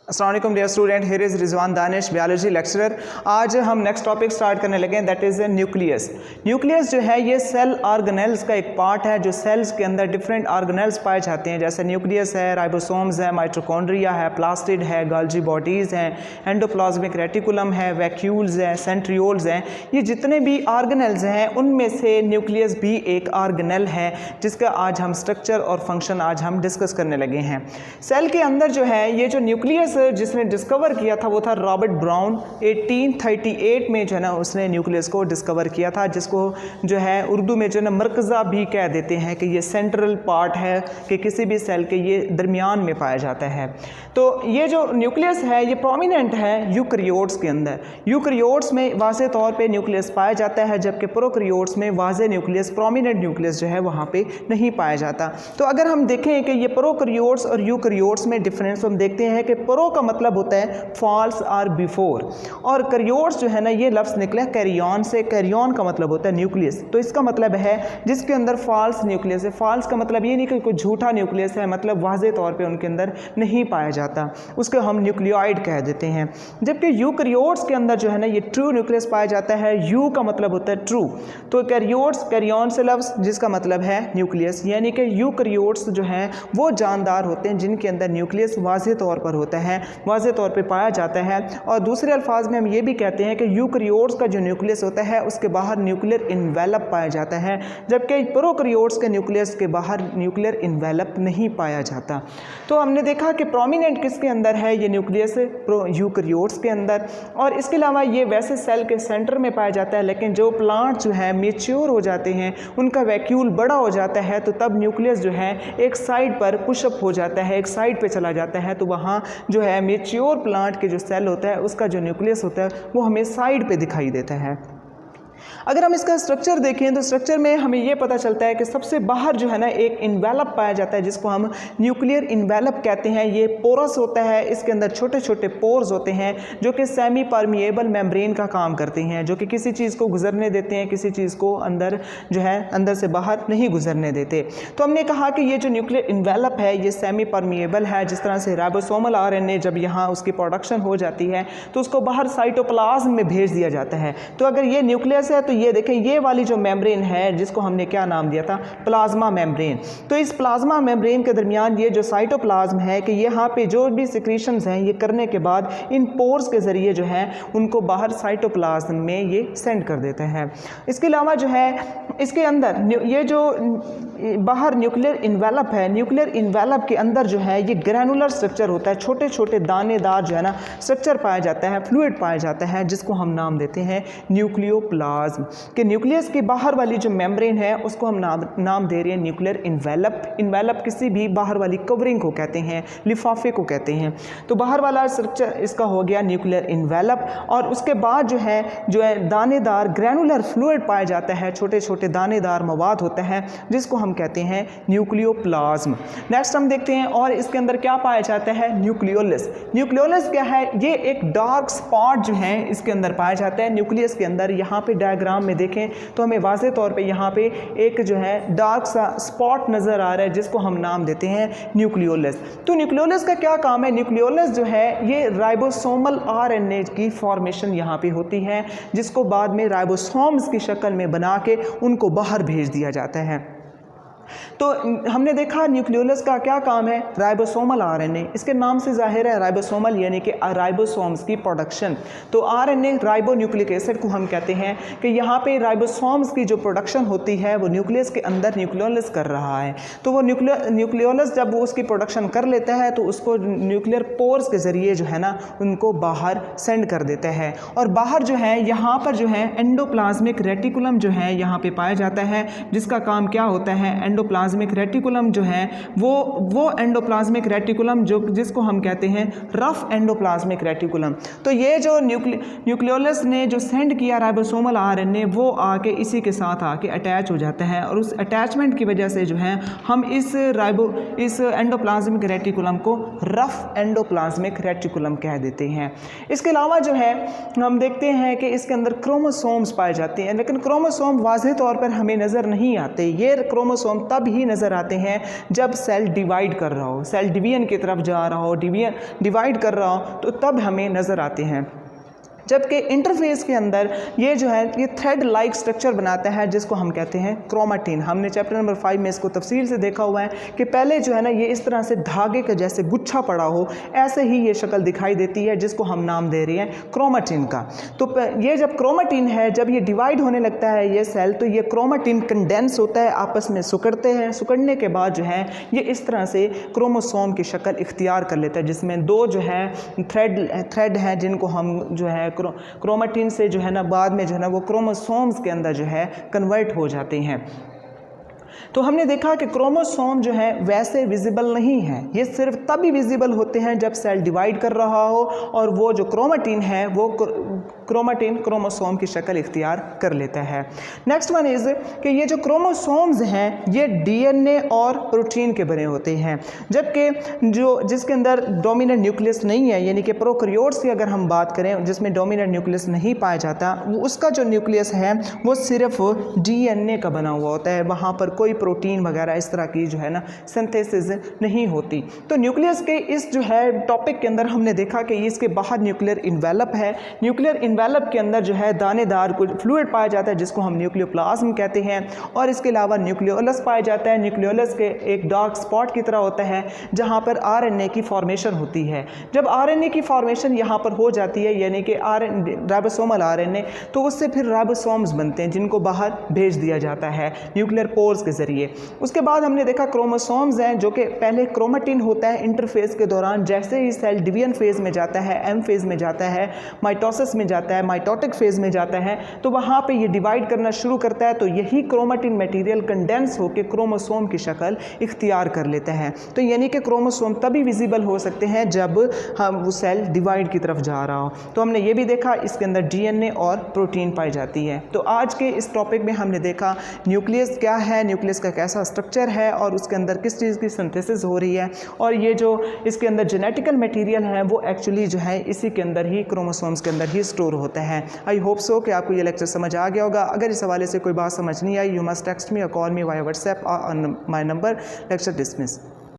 अस्सलाम वालेकुम dear student, here is Rizwan Danish, biology lecturer. आज हम नेक्स्ट टॉपिक स्टार्ट करने लगे हैं, दैट इज़ न्यूक्लियस। न्यूक्लियस जो है ये सेल ऑर्गेनेल्स का एक पार्ट है जो सेल्स के अंदर डिफरेंट ऑर्गेनेल्स पाए जाते हैं, जैसे न्यूक्लियस है, राइबोसोम्स है, माइटोकॉन्ड्रिया है, प्लास्टिड है, गोल्जी बॉडीज़ हैं, एंडोप्लाज्मिक रेटिकुलम है, वैक्यूल्स हैं, सेंट्रियोल्स हैं। ये जितने भी ऑर्गेनेल्स हैं उनमें से न्यूक्लियस भी एक ऑर्गेनेल है जिसका आज हम स्ट्रक्चर और फंक्शन आज हम डिस्कस करने लगे हैं। सेल के अंदर जो है ये जो न्यूक्लियस जिसने डिस्कवर किया था वो था रॉबर्ट ब्राउन। 1838 में जो है ना उसने न्यूक्लियस को डिस्कवर किया था, जिसको जो है उर्दू में जो है ना मरकज़ा भी कह देते हैं कि ये सेंट्रल पार्ट है कि किसी भी सेल के ये दरमियान में पाया जाता है। तो ये जो न्यूक्लियस है ये प्रोमिनेंट है यूकैरियोट्स के अंदर। यूकैरियोट्स में वाज़े तौर पे न्यूक्लियस पाया जाता है, जबकि प्रोकैरियोट्स में वाज़े न्यूक्लियस, प्रोमिनेंट न्यूक्लियस जो है वहाँ पे नहीं पाया जाता। तो अगर हम देखें कि ये प्रोकैरियोट्स और यूकैरियोट्स में डिफरेंस हम देखते हैं कि प्रो का मतलब होता है फॉल्स और बिफोर, और कैरियोट्स जो है ना ये लफ्ज़ निकला कैरियन से। कैरियन का मतलब होता है न्यूक्लियस, तो इसका मतलब है जिसके अंदर फॉल्स न्यूक्लियस है। फॉल्स का मतलब ये नहीं कि कोई झूठा न्यूक्लियस है, मतलब वाज़े तौर पे उनके अंदर नहीं पाया जाता, उसको हम न्यूक्लियोइड कह देते हैं। जबकि यूकैरियोट्स के अंदर जो है ना ये ट्रू न्यूक्लियस पाया जाता है। यू का मतलब होता है ट्रू, तो कैरियोट्स कैरियन से लफ्ज़ जिसका मतलब है न्यूक्लियस, यानी कि यूकैरियोट्स जो हैं वो जानदार होते हैं जिनके अंदर न्यूक्लियस वाज़े तौर पर होता है, वाज़े तौर पे पाया जाता है। और दूसरे अल्फाज में हम ये भी कहते हैं कि यूकैरियोट्स का जो न्यूक्लियस होता है उसके बाहर न्यूक्लियर इन्वेलप पाया जाता है, जबकि प्रोकैरियोट्स के न्यूक्लियस के बाहर न्यूक्लियर इन्वेलप नहीं पाया जाता। तो हमने देखा कि प्रोमिनेंट किसके अंदर है, ये न्यूक्लियस यूकैरियोट्स के अंदर। और इसके अलावा ये वैसे सेल के सेंटर में पाया जाता है, लेकिन जो प्लांट जो है मेच्योर हो जाते हैं, उनका वैक्यूल बड़ा हो जाता है, तो तब न्यूक्लियस जो है एक साइड पर पुशअप हो जाता है, एक साइड पर चला जाता है। तो वहाँ जो है मेच्योर प्लांट के जो सेल होता है उसका जो न्यूक्लियस होता है वो हमें साइड पे दिखाई देता है। अगर हम इसका स्ट्रक्चर देखें तो स्ट्रक्चर में हमें ये पता चलता है कि सबसे बाहर जो है ना एक इन्वेलप पाया जाता है जिसको हम न्यूक्लियर इन्वेलप कहते हैं। ये पोरस होता है, इसके अंदर छोटे छोटे पोर्स होते हैं जो कि सेमी परमिएबल मेम्ब्रेन का काम करते हैं, जो कि किसी चीज़ को गुजरने देते हैं, किसी चीज़ को अंदर जो है अंदर से बाहर नहीं गुजरने देते। तो हमने कहा कि ये जो न्यूक्लियर इन्वेलप है ये सेमी परमिएबल है। जिस तरह से राइबोसोमल आरएनए जब यहाँ उसकी प्रोडक्शन हो जाती है तो उसको बाहर साइटोप्लाज्म में भेज दिया जाता है। तो अगर ये न्यूक्लियस है तो ये देखें ये वाली जो मेम्ब्रेन है जिसको हमने क्या नाम दिया था, प्लाज्मा मेम्ब्रेन। तो इस प्लाज्मा मेम्ब्रेन के दरमियान ये जो साइटोप्लाज्म है कि यहाँ पे जो भी सिक्रीशंस हैं ये करने के बाद इन पोर्स के ज़रिए जो है उनको बाहर साइटोप्लाज्म में ये सेंड कर देते हैं। इसके अलावा जो है इसके अंदर ये जो बाहर न्यूक्लियर इन्वेलप है, न्यूक्लियर इन्वेलप के अंदर जो है ये ग्रैनुलर स्ट्रक्चर होता है, छोटे छोटे दानेदार जो है ना स्ट्रक्चर पाया जाता है, फ्लूइड पाया जाता है, जिसको हम नाम देते हैं न्यूक्लियोप्लाज्म। कि न्यूक्लियस की बाहर वाली जो मेम्ब्रेन है उसको हम नाम दे रहे हैं न्यूक्लियर इन्वेलप। इन्वेलप किसी भी बाहर वाली कवरिंग को कहते हैं, लिफाफे को कहते हैं। तो बाहर वाला स्ट्रक्चर इसका हो गया न्यूक्लियर इन्वेलप। और उसके बाद जो है दानेदार ग्रैनुलर फ्लूइड पाया जाता है, छोटे छोटे दानेदार मवाद होता है जिसको हम कहते हैं न्यूक्लियोप्लाज्म। नेक्स्ट हम देखते हैं और इसके अंदर क्या पाया जाता है, न्यूक्लियोलस। न्यूक्लियोलस क्या है, ये एक डार्क स्पॉट जो है इसके अंदर पाया जाता है न्यूक्लियस के अंदर। यहाँ पे डायग्राम में देखें तो हमें वाज़े तौर पे यहाँ पे एक जो है डार्क सा स्पॉट नज़र आ रहा है जिसको हम नाम देते हैं न्यूक्लियोलस। तो न्यूक्लियोलस का क्या काम है, न्यूक्लियोलस जो है ये राइबोसोमल आरएनए की फॉर्मेशन यहाँ पे होती है, जिसको बाद में राइबोसोम्स की शक्ल में बना के उनको बाहर भेज दिया जाता है। तो हमने देखा न्यूक्लियोलस का क्या काम है, राइबोसोमल आरएनए, इसके नाम से जाहिर है राइबोसोमल यानी कि राइबोसोम्स की प्रोडक्शन। तो आरएनए राइबो न्यूक्लिक एसिड को हम कहते हैं कि यहाँ पे राइबोसोम्स की जो प्रोडक्शन होती है वो न्यूक्लियस के अंदर न्यूक्लियोलस कर रहा है। तो वो न्यूक्लियोलस जब वो उसकी प्रोडक्शन कर लेता है तो उसको न्यूक्लियर पोर्स के ज़रिए जो है ना उनको बाहर सेंड कर देता है। और बाहर जो है यहाँ पर जो है एंडोप्लाज्मिक रेटिकुलम जो है यहाँ पे पाया जाता है, जिसका काम क्या होता है, एंडोप्लाज्मिक रेटिकुलम जो है वो एंडोप्लाज्मिक रेटिकुलम जो जिसको हम कहते हैं रफ एंडोप्लाज्मिक रेटिकुलम। तो ये जो न्यूक्लियोलस ने जो सेंड किया राइबोसोमल आरएनए वो आके इसी के साथ आके अटैच हो जाता है, और उस अटैचमेंट की वजह से जो है हम इस एंडोप्लाज्मिक रेटिकुलम को रफ एंडोप्लाज्मिक रेटिकुलम कह देते हैं। इसके अलावा जो है हम देखते हैं कि इसके अंदर क्रोमोसोम्स पाए जाते हैं, लेकिन क्रोमोसोम वाज़ेह तौर पर हमें नज़र नहीं आते। ये क्रोमोसोम तब ही नज़र आते हैं जब सेल डिवाइड कर रहा हो, सेल डिवीजन की तरफ जा रहा हो, डिवाइड कर रहा हो, तो तब हमें नज़र आते हैं। जबकि इंटरफेस के अंदर ये जो है ये थ्रेड लाइक स्ट्रक्चर बनाता है जिसको हम कहते हैं क्रोमेटिन। हमने चैप्टर नंबर 5 में इसको तफसील से देखा हुआ है कि पहले जो है ना ये इस तरह से धागे के जैसे गुच्छा पड़ा हो, ऐसे ही ये शक्ल दिखाई देती है जिसको हम नाम दे रहे हैं क्रोमेटिन का। तो ये जब क्रोमेटिन है, जब ये डिवाइड होने लगता है ये सेल, तो ये क्रोमेटिन कंडेंस होता है, आपस में सिकुड़ते हैं। सिकुड़ने के बाद जो है ये इस तरह से क्रोमोसोम की शक्ल इख्तियार कर लेता है, जिसमें दो जो है थ्रेड हैं जिनको हम जो है क्रोमेटिन से जो है ना बाद में जो है ना वो क्रोमोसोम्स के अंदर जो है कन्वर्ट हो जाते हैं। तो हमने देखा कि क्रोमोसोम जो है वैसे विजिबल नहीं है, ये सिर्फ तभी विजिबल होते हैं जब सेल डिवाइड कर रहा हो और वो जो क्रोमेटिन है वो क्रोमेटिन क्रोमोसोम की शक्ल इख्तियार कर लेता है। नेक्स्ट वन इज़ कि ये जो क्रोमोसोम्स हैं ये डीएनए और प्रोटीन के बने होते हैं, जबकि जो जिसके अंदर डोमिनेंट न्यूक्लियस नहीं है, यानी कि प्रोकैरियोट्स की अगर हम बात करें जिसमें डोमिनेंट न्यूक्लियस नहीं पाया जाता, उसका जो न्यूक्लियस है वो सिर्फ डीएनए का बना हुआ होता है, वहाँ पर कोई प्रोटीन वगैरह इस तरह की जो है ना सिंथेसिस नहीं होती। तो न्यूक्लियस के इस जो है टॉपिक के अंदर हमने देखा कि इसके बाहर न्यूक्लियर इन्वेलप है। न्यूक्लियर इन्वेलप के अंदर जो है दानेदार कुछ फ्लूइड पाया जाता है जिसको हम न्यूक्लियोप्लाज्म कहते हैं, और इसके अलावा न्यूक्लियोलस पाया जाता है। न्यूक्लियोलस के एक डार्क स्पॉट की तरह होता है जहाँ पर आरएनए की फॉर्मेशन होती है। जब आरएनए की फॉर्मेशन यहाँ पर हो जाती है, यानी कि राइबोसोमल आरएनए, तो उससे फिर राइबोसोम्स बनते हैं जिनको बाहर भेज दिया जाता है न्यूक्लियर पोर्स के जरिए। उसके बाद हमने देखा क्रोमोसोम्स हैं जो कि पहले क्रोमेटिन होता है इंटरफेस के दौरान, जैसे ही सेल डिवीजन फेज में जाता है, एम फेज में जाता है, माइटोसिस में जाता है, माइटोटिक फेज में जाता है, तो वहाँ पे ये डिवाइड करना शुरू करता है। तो यही क्रोमेटिन मटेरियल कंडेंस होकर क्रोमोसोम की शक्ल इख्तियार कर लेता है। तो यानी कि क्रोमोसोम तभी विजिबल हो सकते हैं जब हम वो सेल डिवाइड की तरफ जा रहा हो। तो हमने ये भी देखा इसके अंदर डीएनए और प्रोटीन पाई जाती है। तो आज के इस टॉपिक में हमने देखा न्यूक्लियस क्या है, न्यूक्लियस का कैसा स्ट्रक्चर है और उसके अंदर किस चीज़ की सिंथेसिस हो रही है, और ये जो इसके अंदर जेनेटिकल मटेरियल है वो एक्चुअली जो है इसी के अंदर ही क्रोमोसोम्स के अंदर ही स्टोर होता है। आई होप सो कि आपको ये लेक्चर समझ आ गया होगा। अगर इस हवाले से कोई बात समझ नहीं आई, यू मस्ट टेक्स्ट मी और call me via WhatsApp on my number. Lecture dismiss.